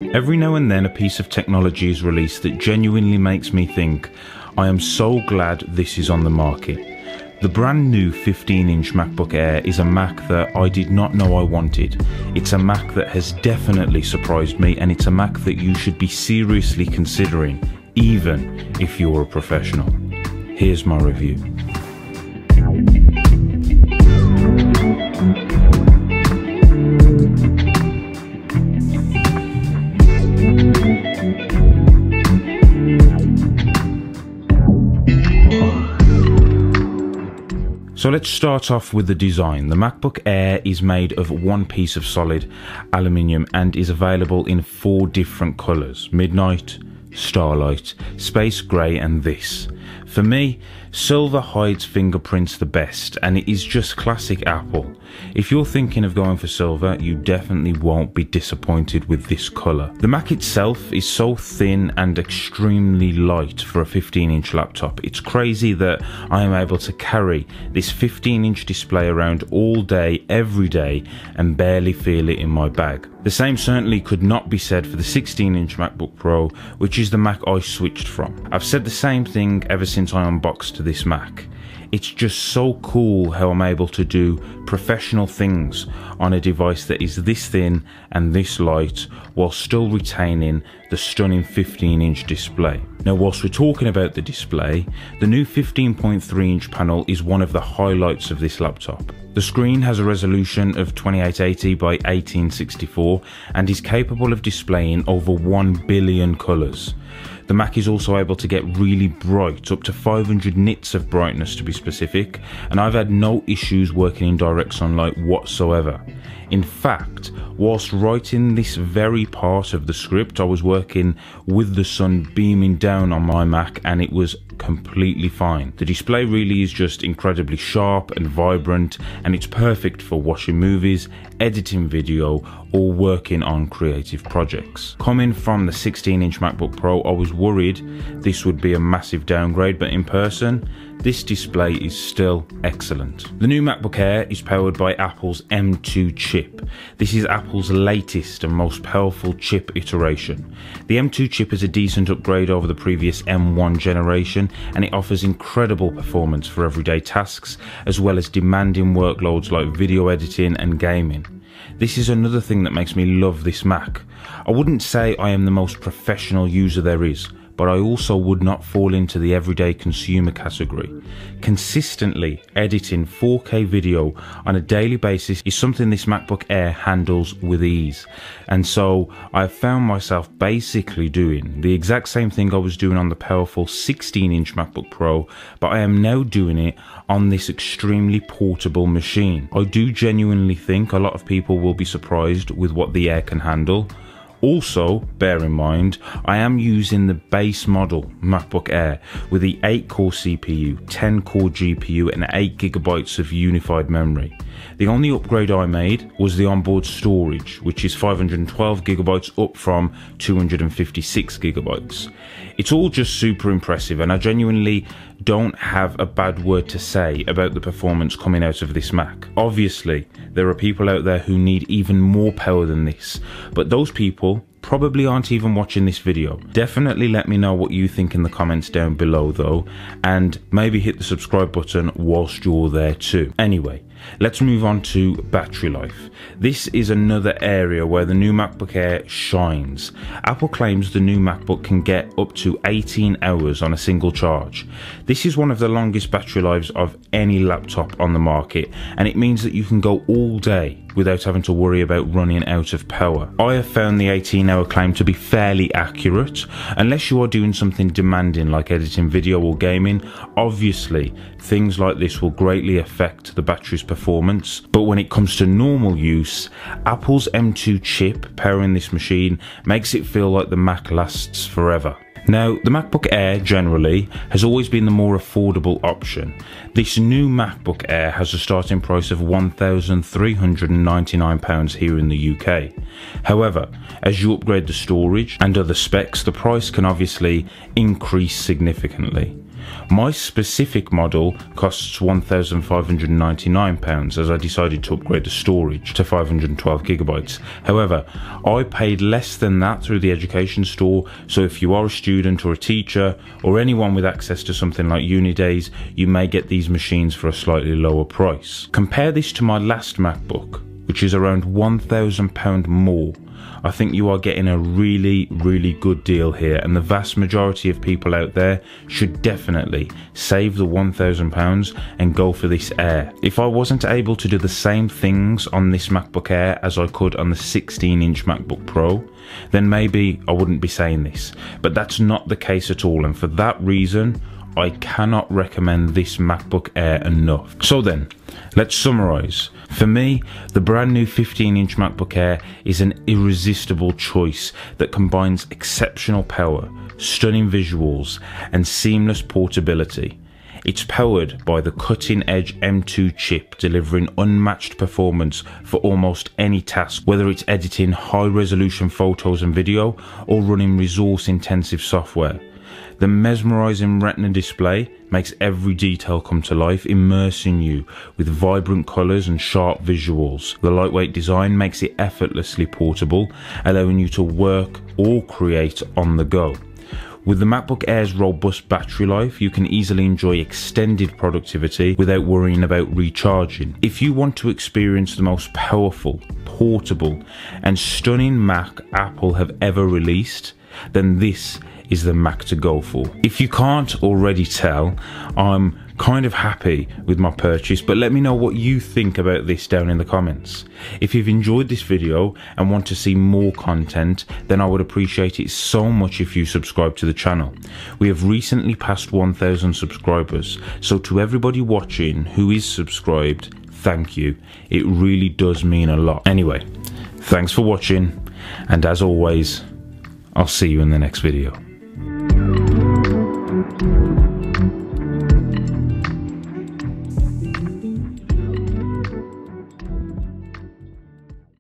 Every now and then a piece of technology is released that genuinely makes me think, I am so glad this is on the market. The brand new 15-inch MacBook Air is a Mac that I did not know I wanted. It's a Mac that has definitely surprised me, and it's a Mac that you should be seriously considering, even if you're a professional. Here's my review. So let's start off with the design. The MacBook Air is made of one piece of solid aluminium and is available in 4 different colours: Midnight, Starlight, Space Grey and this. For me, silver hides fingerprints the best, and it is just classic Apple. If you're thinking of going for silver, you definitely won't be disappointed with this colour. The Mac itself is so thin and extremely light for a 15-inch laptop. It's crazy that I am able to carry this 15-inch display around all day, every day, and barely feel it in my bag. The same certainly could not be said for the 16-inch MacBook Pro, which is the Mac I switched from. I've said the same thing ever since I unboxed this Mac. It's just so cool how I'm able to do professional things on a device that is this thin and this light while still retaining the stunning 15-inch display. Now, whilst we're talking about the display, the new 15.3-inch panel is one of the highlights of this laptop. The screen has a resolution of 2880 by 1864 and is capable of displaying over 1 billion colours. The Mac is also able to get really bright, up to 500 nits of brightness to be specific, and I've had no issues working in direct sunlight whatsoever. In fact, whilst writing this very part of the script, I was working with the sun beaming down on my Mac and it was completely fine. The display really is just incredibly sharp and vibrant, and it's perfect for watching movies, editing video, or working on creative projects. Coming from the 16-inch MacBook Pro, I was worried this would be a massive downgrade, but in person, this display is still excellent. The new MacBook Air is powered by Apple's M2 chip. This is Apple's latest and most powerful chip iteration. The M2 chip is a decent upgrade over the previous M1 generation, and it offers incredible performance for everyday tasks, as well as demanding workloads like video editing and gaming. This is another thing that makes me love this Mac. I wouldn't say I am the most professional user there is, but I also would not fall into the everyday consumer category. Consistently editing 4K video on a daily basis is something this MacBook Air handles with ease. And so I've found myself basically doing the exact same thing I was doing on the powerful 16-inch MacBook Pro, but I am now doing it on this extremely portable machine. I do genuinely think a lot of people will be surprised with what the Air can handle. Also, bear in mind, I am using the base model MacBook Air with the 8-core CPU, 10-core GPU and 8GB of unified memory. The only upgrade I made was the onboard storage, which is 512GB up from 256GB. It's all just super impressive, and I genuinely don't have a bad word to say about the performance coming out of this Mac. Obviously, there are people out there who need even more power than this, but those people probably aren't even watching this video. Definitely let me know what you think in the comments down below though, and maybe hit the subscribe button whilst you're there too. Anyway, let's move on to battery life. This is another area where the new MacBook Air shines. Apple claims the new MacBook can get up to 18 hours on a single charge. This is one of the longest battery lives of any laptop on the market, and it means that you can go all day without having to worry about running out of power. I have found the 18-hour claim to be fairly accurate, unless you are doing something demanding like editing video or gaming. Obviously, things like this will greatly affect the battery's performance, but when it comes to normal use, Apple's M2 chip powering this machine makes it feel like the Mac lasts forever. Now, the MacBook Air generally has always been the more affordable option. This new MacBook Air has a starting price of £1,399 here in the UK. However, as you upgrade the storage and other specs, the price can obviously increase significantly. My specific model costs £1,599 as I decided to upgrade the storage to 512GB. However, I paid less than that through the education store, so if you are a student or a teacher or anyone with access to something like Unidays, you may get these machines for a slightly lower price. Compare this to my last MacBook, which is around £1,000 more. I think you are getting a really good deal here, and the vast majority of people out there should definitely save the £1,000 and go for this Air. If I wasn't able to do the same things on this MacBook Air as I could on the 16-inch MacBook Pro, then maybe I wouldn't be saying this, but that's not the case at all, and for that reason I cannot recommend this MacBook Air enough. So then, let's summarise. For me, the brand new 15-inch MacBook Air is an irresistible choice that combines exceptional power, stunning visuals, and seamless portability. It's powered by the cutting-edge M2 chip, delivering unmatched performance for almost any task, whether it's editing high-resolution photos and video or running resource-intensive software. The mesmerising Retina display makes every detail come to life, immersing you with vibrant colours and sharp visuals. The lightweight design makes it effortlessly portable, allowing you to work or create on the go. With the MacBook Air's robust battery life, you can easily enjoy extended productivity without worrying about recharging. If you want to experience the most powerful, portable, and stunning Mac Apple have ever released, then this is the Mac to go for. If you can't already tell, I'm kind of happy with my purchase, but let me know what you think about this down in the comments. If you've enjoyed this video and want to see more content, then I would appreciate it so much if you subscribe to the channel. We have recently passed 1,000 subscribers, so to everybody watching who is subscribed, thank you. It really does mean a lot. Anyway, thanks for watching, and as always, I'll see you in the next video.